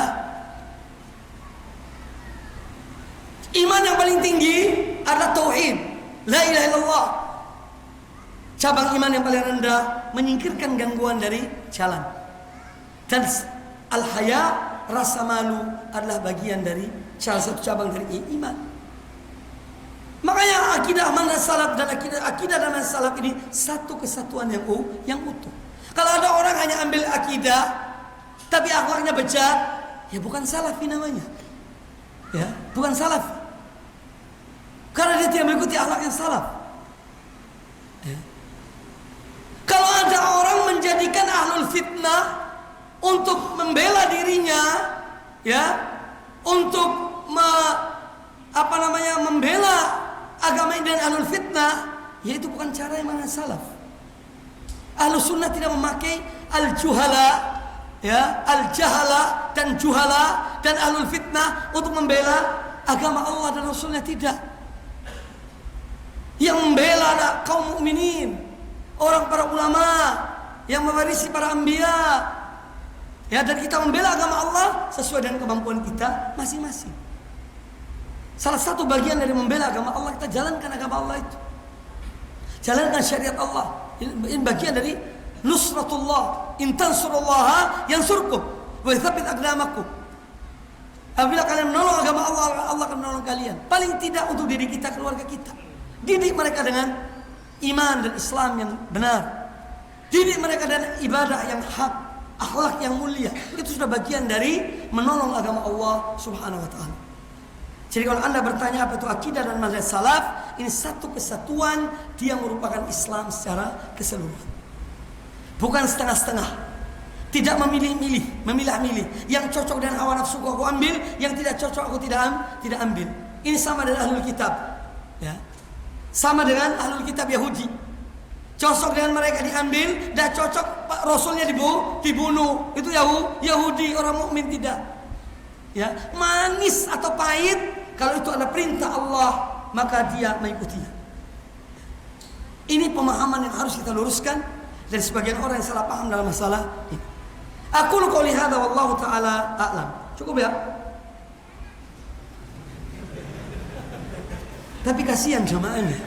Iman yang paling tinggi adalah tauhid, la ilaha illallah. Cabang iman yang paling rendah menyingkirkan gangguan dari jalan. Dan al-haya, rasa malu adalah bagian dari salah satu cabang dari iman. Makanya akidah manhaj salaf dan akidah dan manhaj salaf ini satu kesatuan yang utuh. Kalau ada orang hanya ambil akidah tapi akhlaknya bejat, ya bukan salafi namanya. Ya, bukan salafi. Karena dia tidak mengikuti akhlak yang salaf. Ya. Kalau ada orang menjadikan ahlul fitnah untuk membela dirinya, ya, untuk membela agama ini dan ahlul fitnah, ya itu bukan cara yang mana salaf. Ahlus sunnah tidak memakai al-juhala, ya, al-jahala dan juhala dan ahlul fitnah untuk membela agama Allah dan Rasulnya, tidak. Yang membela adalah kaum mukminin, orang para ulama yang mewarisi para anbiya. Ya, dan kita membela agama Allah sesuai dengan kemampuan kita masing-masing. Salah satu bagian dari membela agama Allah, kita jalankan agama Allah itu. Jalankan syariat Allah. Ini bagian dari nusratullah. In tansurullaha yansurkum wa yuthabbit aqdamakum. Apabila kalian menolong agama Allah, Allah akan menolong kalian. Paling tidak untuk diri kita, keluarga kita. Didik mereka dengan iman dan Islam yang benar. Didik mereka dengan ibadah yang hak, akhlak yang mulia. Itu sudah bagian dari menolong agama Allah Subhanahu wa taala. Jadi kalau Anda bertanya apa itu akidah dan manhaj salaf, ini satu kesatuan, dia merupakan Islam secara keseluruhan. Bukan setengah-setengah. Tidak memilih-milih, memilah-milih. Yang cocok dengan hawa nafsu aku ambil, yang tidak cocok aku tidak ambil. Ini sama dengan ahlul kitab. Ya. Sama dengan ahlul kitab Yahudi. Cocok dengan mereka diambil, dah cocok Rasulnya dibunuh. Itu Yahudi, orang mukmin tidak. Ya, manis atau pahit, kalau itu ada perintah Allah, maka dia mengikutinya. Ini pemahaman yang harus kita luruskan dari sebagian orang yang salah paham dalam masalah ini. Aku qouli hadza wallahu taala a'lam. Cukup ya? Tapi kasihan jamaahnya.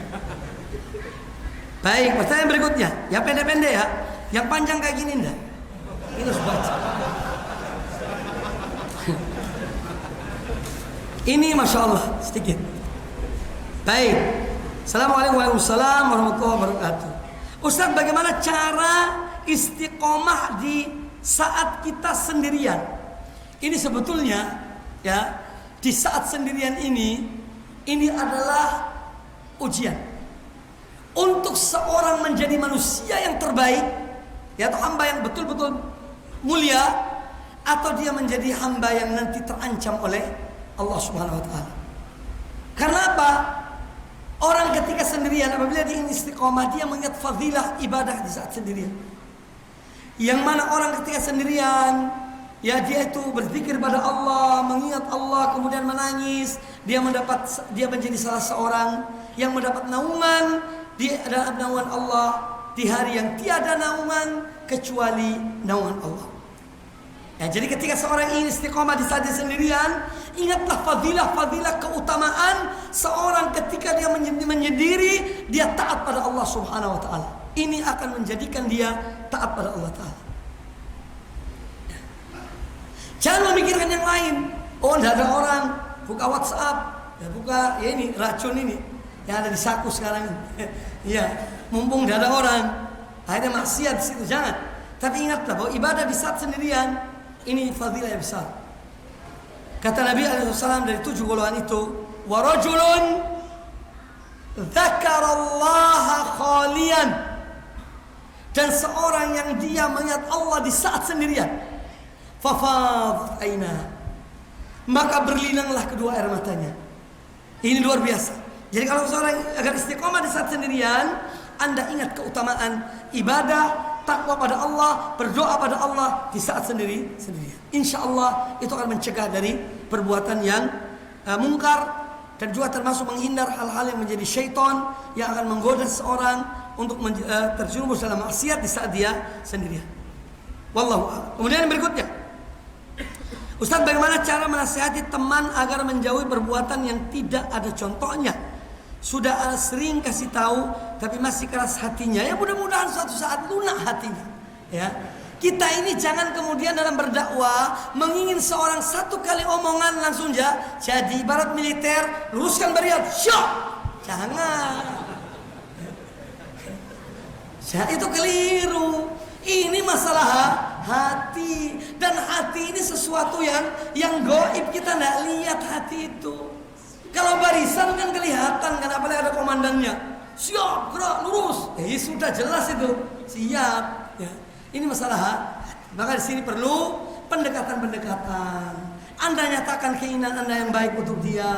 Baik, pertanyaan berikutnya. Yang pendek-pendek ya. Yang panjang kayak gini enggak? Ini harus baca. Ini Masya Allah sedikit. Baik. Assalamualaikum warahmatullahi wabarakatuh. Ustaz, bagaimana cara istiqomah di saat kita sendirian? Ini sebetulnya ya, di saat sendirian ini adalah ujian untuk seorang menjadi manusia yang terbaik, ya, atau hamba yang betul-betul mulia, atau dia menjadi hamba yang nanti terancam oleh Allah Subhanahu wa taala. Karena apa? Orang ketika sendirian, apabila dia ingin istiqomah, dia mengingat fadilah ibadah di saat sendirian. Yang mana orang ketika sendirian, ya, dia itu berzikir pada Allah, mengingat Allah, kemudian menangis, dia menjadi salah seorang yang mendapat naungan di dalam naungan Allah di hari yang tiada naungan kecuali naungan Allah. Ya, jadi ketika seorang ingin istiqomah di saat dia sendirian, ingatlah fadilah keutamaan seorang ketika dia menyendiri, dia taat pada Allah Subhanahu wa taala. Ini akan menjadikan dia taat pada Allah taala. Jangan memikirkan yang lain. Oh, tidak ada orang, buka WhatsApp, ya buka ya ini racun ini yang ada di saku sekarang ini. Ya, mumpung tidak ada orang, akhirnya maksiat di situ, jangan. Tapi ingatlah bahwa ibadah di saat sendirian ini fadilah yang besar. Kata Nabi SAW dari 7 golongan itu, wa rajulun dzakarallaha khalian, dan seorang yang dia mengingat Allah di saat sendirian, fafadat aina, maka berlinanglah kedua air matanya. Ini luar biasa. Jadi kalau seorang agar istiqomah di saat sendirian, Anda ingat keutamaan ibadah, takwa pada Allah, berdoa pada Allah di saat sendirian. Insya Allah itu akan mencegah dari perbuatan yang mungkar dan juga termasuk menghindar hal-hal yang menjadi syaitan yang akan menggoda seseorang untuk terjerumus dalam maksiat di saat dia sendirian. Wallahu a'lam. Kemudian yang berikutnya, Ustaz, bagaimana cara menasihati teman agar menjauhi perbuatan yang tidak ada contohnya? Sudah sering kasih tahu tapi masih keras hatinya. Ya mudah-mudahan suatu saat lunak hatinya. Ya. Kita ini jangan kemudian dalam berdakwah mengingin seorang satu kali omongan langsung jadi ibarat militer, luruskan bariat, syok. Jangan. Itu keliru. Ini masalah hati, dan hati ini sesuatu yang gaib, kita tidak lihat hati itu. Kalau barisan kan kelihatan, kan apalagi ada komandannya. Siap, gerak, lurus. Sudah jelas itu. Siap. Ya. Ini masalah hati. Maka di sini perlu pendekatan-pendekatan. Anda nyatakan keinginan Anda yang baik untuk dia.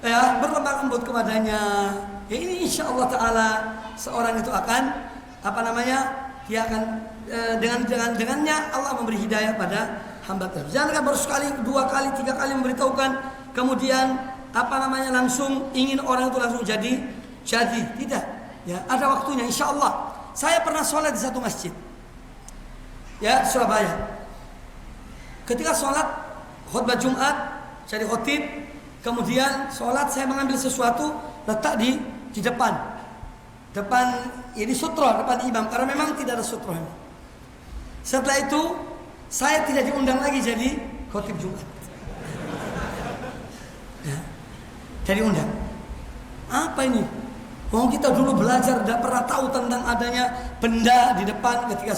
Ya, berlemah lembut kepadanya. Ya, ini insya Allah Taala seorang itu akan dia akan dengannya Allah memberi hidayah pada hamba tersebut. Jangan baru sekali, 2 kali, 3 kali memberitahukan, kemudian langsung ingin orang itu langsung jadi. Tidak. Ya, ada waktunya insya Allah. Saya pernah sholat di satu masjid, ya, Surabaya. Ketika sholat khutbah Jumat, jadi khotib, kemudian sholat saya mengambil sesuatu letak di depan ini sutra, depan imam, karena memang tidak ada sutra. Setelah itu saya tidak diundang lagi jadi khotib Jumat. Ya, jadi undang. Apa ini? Kita dulu belajar tidak pernah tahu tentang adanya benda di depan ketika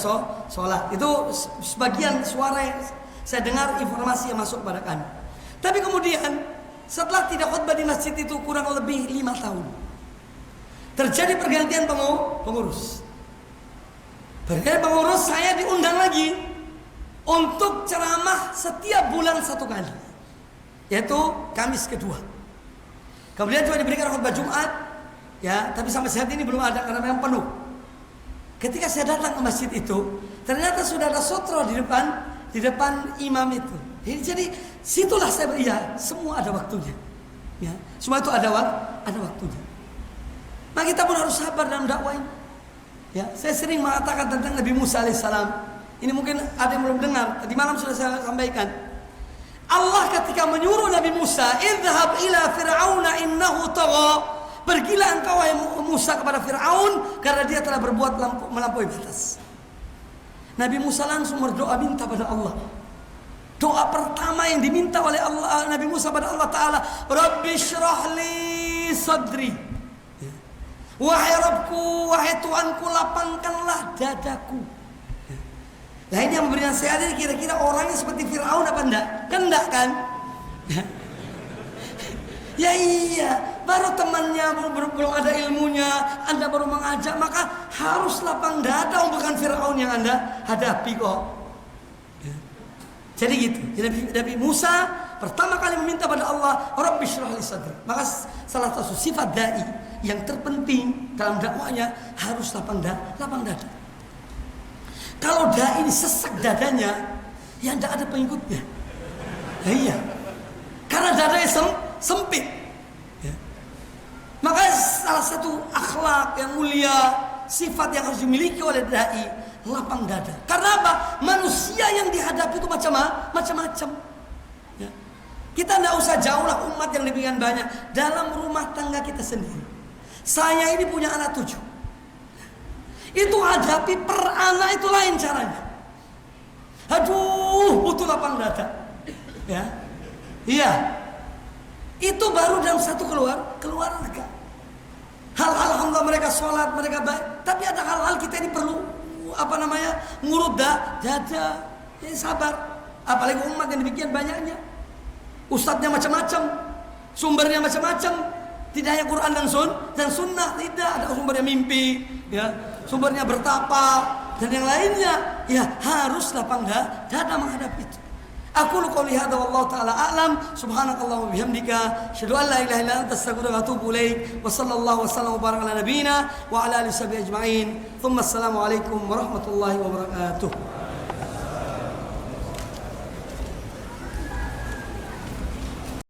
sholat. Itu sebagian suara yang saya dengar, informasi yang masuk pada kami. Tapi kemudian setelah tidak khutbah di masjid itu kurang lebih 5 tahun, terjadi pergantian pengurus. Bergantian pengurus, saya diundang lagi untuk ceramah setiap bulan 1 kali, yaitu Kamis kedua. Kemudian juga diberikan khutbah Jumat, ya, tapi sampai saat ini belum ada karena memang penuh. Ketika saya datang ke masjid itu, ternyata sudah ada sutra di depan imam itu. Jadi situlah saya semua ada waktunya. Ya, semua itu ada waktunya. Nah, kita pun harus sabar dalam dakwah ini. Ya, saya sering mengatakan tentang Nabi Musa alaihissalam. Ini mungkin ada yang belum dengar. Tadi malam sudah saya sampaikan. Allah ketika menyuruh Nabi Musa, "Idhhab ila Fir'auna innahu tagha." Pergilah engkau wahai Musa kepada Fir'aun karena dia telah berbuat melampaui batas. Nabi Musa langsung berdoa minta pada Allah. Doa pertama yang diminta oleh Allah Nabi Musa pada Allah Ta'ala, "Rabbi syrah li sadri." Wahai Rabbku, wahai Tuhanku, lapangkanlah dadaku. Nah, ini yang memberi nasihat ini kira-kira orangnya seperti Fir'aun apa enggak? Kan enggak kan? Ya iya, baru temannya belum ada ilmunya, Anda baru mengajak, maka harus lapang dada, bukan Fir'aun yang Anda hadapi kok. Jadi gitu. Jadi Nabi Musa pertama kali meminta pada Allah, Rabbi syrah li sadri. Maka salah satu sifat dai yang terpenting dalam dakwanya harus lapang dada. Kalau dai ini sesak dadanya, ya tidak ada pengikutnya. Ya iya. Karena dadanya sempit. Ya. Maka salah satu akhlak yang mulia, sifat yang harus dimiliki oleh dai, lapang dada. Karena apa? Manusia yang dihadapi itu macam-macam. Ya. Kita tidak usah jauh lah umat yang demikian banyak. Dalam rumah tangga kita sendiri. Saya ini punya anak 7. Itu hadapi per anak itu lain caranya. Aduh, butuh lapang dada. Ya. Iya. Itu baru dalam satu keluarga. Hal-hal alhamdulillah mereka sholat, mereka baik. Tapi ada hal-hal kita ini perlu ngurut dada. Ini sabar. Apalagi umat yang demikian banyaknya. Ustadznya macam-macam, sumbernya macam-macam. Tidak hanya Quran dan sunnah, tidak. Ada sumbernya mimpi, ya, sumbernya bertapa dan yang lainnya. Ya harus lapang dada menghadapi itu. Aku qouli hadza wallahu taala a'lam. Subhanakallah wa bihamdika, asyhadu an la ilaha illa anta, astaghfiruka wa atubu ilaik. Wa sallallahu wasallam wa baraka ala nabiyyina wa ala alihi washabihi ajma'in. Tsumma assalamu alaikum warahmatullahi wabarakatuh.